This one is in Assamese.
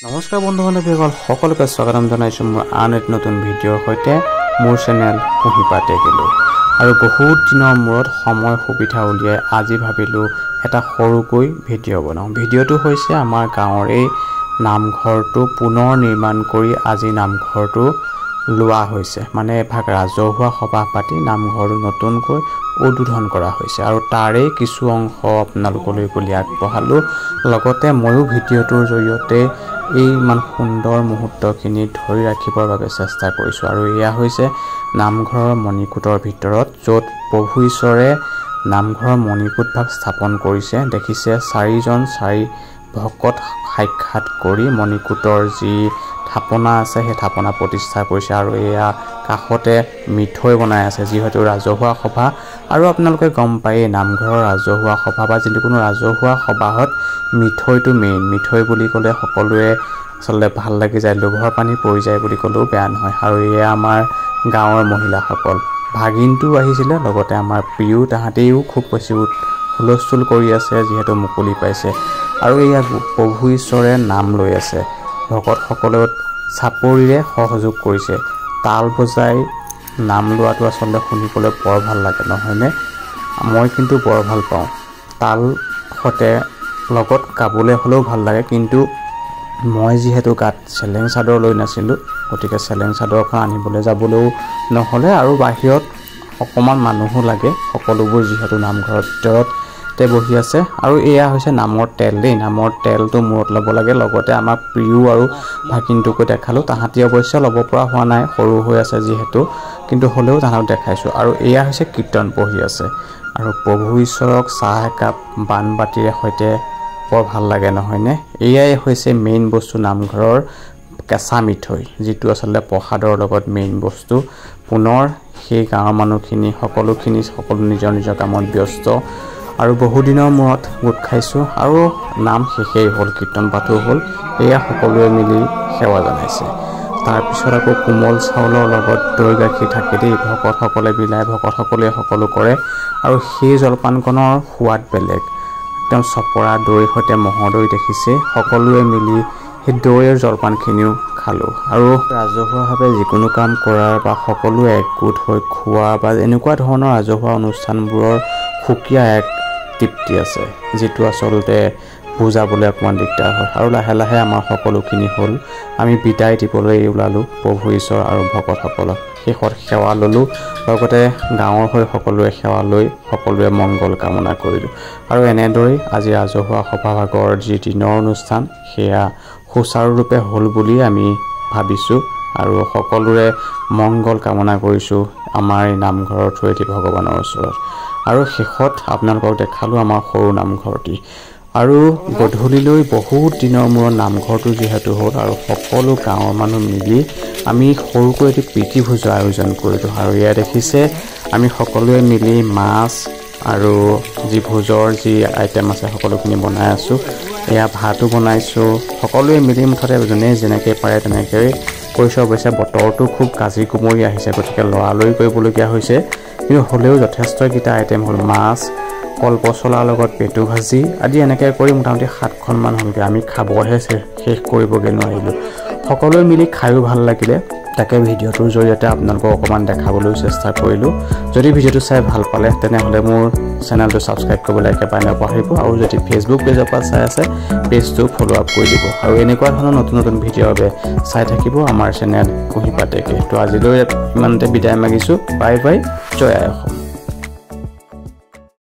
নমস্কাৰ বন্ধু-বান্ধৱীসকল, সকলোকে স্বাগতম জনাইছোঁ মোৰ আন এক নতুন ভিডিঅ'ৰ সৈতে মোৰ চেনেল কুঁহিপাতে গেলোঁ। আৰু বহুত দিনৰ মূৰত সময় সুবিধা উলিয়াই আজি ভাবিলোঁ এটা সৰুকৈ ভিডিঅ' বনাওঁ। ভিডিঅ'টো হৈছে আমাৰ গাঁৱৰ এই নামঘৰটো পুনৰ নিৰ্মাণ কৰি আজি নামঘৰটো লোৱা হৈছে, মানে এভাগ ৰাজহুৱা সভা পাতি নামঘৰটো নতুনকৈ উদ্বোধন কৰা হৈছে আৰু তাৰে কিছু অংশ আপোনালোকলৈ বুলি আগবঢ়ালোঁ। লগতে ময়ো ভিডিঅ'টোৰ জৰিয়তে এই ইমান সুন্দৰ মুহূৰ্তখিনি ধৰি ৰাখিবৰ বাবে চেষ্টা কৰিছোঁ। আৰু এয়া হৈছে নামঘৰৰ মণিকূটৰ ভিতৰত, য'ত প্ৰভু ঈশ্বৰে নামঘৰৰ মণিকূট ভাগ স্থাপন কৰিছে। দেখিছে চাৰি ভকত সাক্ষাৎ কৰি মণিকূটৰ যি থাপনা আছে সেই থাপনা প্ৰতিষ্ঠা কৰিছে। আৰু এয়া কাষতে মিঠৈ বনাই আছে, যিহেতু ৰাজহুৱা সভা। আৰু আপোনালোকে গম পায় নামঘৰৰ ৰাজহুৱা সভা বা যিকোনো ৰাজহুৱা সভাত মিঠৈটো মেইন। মিঠৈ বুলি ক'লে সকলোৱে আচলতে ভাল লাগি যায়, লোভৰ পানী পৰি যায় বুলি ক'লেও বেয়া নহয়। আৰু এয়া আমাৰ গাঁৱৰ মহিলাসকল, ভাগিনটো আহিছিলে, লগতে আমাৰ প্ৰিয় তাহাঁতেও খুব বেছি হুলস্থুল কৰি আছে যিহেতু মুকলি পাইছে। আৰু এয়া প্ৰভু ঈশ্বৰে নাম লৈ আছে, ভকতসকলেও চাপৰিৰে সহযোগ কৰিছে। তাল বজাই নাম লোৱাটো আচলতে শুনিবলৈ বৰ ভাল লাগে, নহয়নে? মই কিন্তু বৰ ভাল পাওঁ। তাল সতে লগত গাবলৈ হ'লেও ভাল লাগে, কিন্তু মই যিহেতু গাত চেলেং চাদৰ লৈ নাছিলোঁ, গতিকে চেলেং চাদৰখন আনিবলৈ যাবলৈও নহ'লে। আৰু বাহিৰত অকণমান মানুহো লাগে, সকলোবোৰ যিহেতু নামঘৰৰ ভিতৰতে বহি আছে। আৰু এয়া হৈছে নামৰ তেল দেই, নামৰ তেলটো মূৰত ল'ব লাগে। লগতে আমাক প্ৰিয় আৰু ভাগিনটোকো দেখালোঁ, তাহাঁতি অৱশ্যে ল'ব পৰা হোৱা নাই, সৰু হৈ আছে যিহেতু, কিন্তু হ'লেও তাহাঁতক দেখাইছোঁ। আৰু এয়া হৈছে কীৰ্তন পঢ়ি আছে। আৰু প্ৰভু ঈশ্বৰক চাহ একাপ বানবাতিৰে সৈতে বৰ ভাল লাগে, নহয়নে? এয়াই হৈছে মেইন বস্তু নামঘৰৰ কেঁচা মিঠৈ, যিটো আচলতে প্ৰসাদৰ লগত মেইন বস্তু। পুনৰ সেই গাঁৱৰ মানুহখিনি সকলো নিজৰ নিজৰ কামত ব্যস্ত আৰু বহুদিনৰ মূৰত গোট খাইছোঁ। আৰু নাম শেষেই হ'ল, কীৰ্তন পাঠো হ'ল, এয়া সকলোৱে মিলি সেৱা জনাইছে। তাৰপিছত আকৌ কোমল চাউলৰ লগত দৈ গাখীৰ থাকে দেই, ভকতসকলে বিলাই, ভকতসকলে সকলো কৰে। আৰু সেই জলপানকণৰ সোৱাদ বেলেগ, একদম চপৰা দৈৰ সৈতে ম'হৰ দৈ দেখিছে। সকলোৱে মিলি সেই দৈৰ জলপানখিনিও খালোঁ। আৰু ৰাজহুৱাভাৱে যিকোনো কাম কৰাৰ বা সকলোৱে একগোট হৈ খোৱা বা এনেকুৱা ধৰণৰ ৰাজহুৱা অনুষ্ঠানবোৰৰ সুকীয়া এক তৃপ্তি আছে, যিটো আচলতে বুজাবলৈ অকণমান দিগদাৰ হয়। আৰু লাহে লাহে আমাৰ সকলোখিনি হ'ল, আমি বিদায় দিবলৈ ওলালোঁ প্ৰভু ঈশ্বৰ আৰু ভকতসকলক। শেষত সেৱা ল'লোঁ, লগতে গাঁৱৰ হৈ সকলোৱে সেৱা লৈ সকলোৱে মংগল কামনা কৰিলোঁ। আৰু এনেদৰেই আজি ৰাজহুৱা সভাভাগৰ যি দিনৰ অনুষ্ঠান সেয়া সুচাৰুৰূপে হ'ল বুলি আমি ভাবিছোঁ আৰু সকলোৰে মংগল কামনা কৰিছোঁ আমাৰ এই নামঘৰৰ থ্ৰুৱেদি ভগৱানৰ ওচৰত। আৰু শেষত আপোনালোকক দেখালোঁ আমাৰ সৰু নামঘৰটি। আৰু গধূলিলৈ বহুত দিনৰ মূৰত নামঘৰটো যিহেতু হ'ল, আৰু সকলো গাঁৱৰ মানুহ মিলি আমি সৰুকৈ এটি প্ৰীতিভোজৰ আয়োজন কৰিলোঁ। আৰু এয়া দেখিছে আমি সকলোৱে মিলি মাছ আৰু যি ভোজৰ যি আইটেম আছে সকলোখিনি বনাই আছোঁ। এয়া ভাতো বনাইছোঁ, সকলোৱে মিলি মুঠতে যোনে যেনেকৈ পাৰে তেনেকৈ কৰিছোঁ। অৱশ্যে বতৰটো খুব কাজি কোমৰি আহিছে, গতিকে লৰালৰি কৰিবলগীয়া হৈছে, কিন্তু হ'লেও যথেষ্টকেইটা আইটেম হ'ল। মাছ, কলপচলাৰ লগত পেটু ভাজি আদি এনেকৈ কৰি মোটামুটি 7খনমান হ'লগৈ। আমি খাবহে শেষ কৰিবগৈ নোৱাৰিলোঁ। সকলোৱে মিলি খায়ো ভাল লাগিলে, তাকে ভিডিঅ'টোৰ জৰিয়তে আপোনালোকক অকণমান দেখাবলৈ চেষ্টা কৰিলোঁ। যদি ভিডিঅ'টো চাই ভাল পালে তেনেহ'লে মোৰ চেনেলটো ছাবস্ক্ৰাইব কৰিবলৈ একেবাৰে নাপাহৰিব। আৰু যদি ফেচবুক পেজৰ পৰা চাই আছে, পেজটো ফ'ল' আপ কৰি দিব। আৰু এনেকুৱা ধৰণৰ নতুন নতুন ভিডিঅ'ৰ বাবে চাই থাকিব আমাৰ চেনেল কুঁহিপাতে। তো আজিলৈ ইমানতে বিদায় মাগিছোঁ। বাই বাই, জয় আই অসম।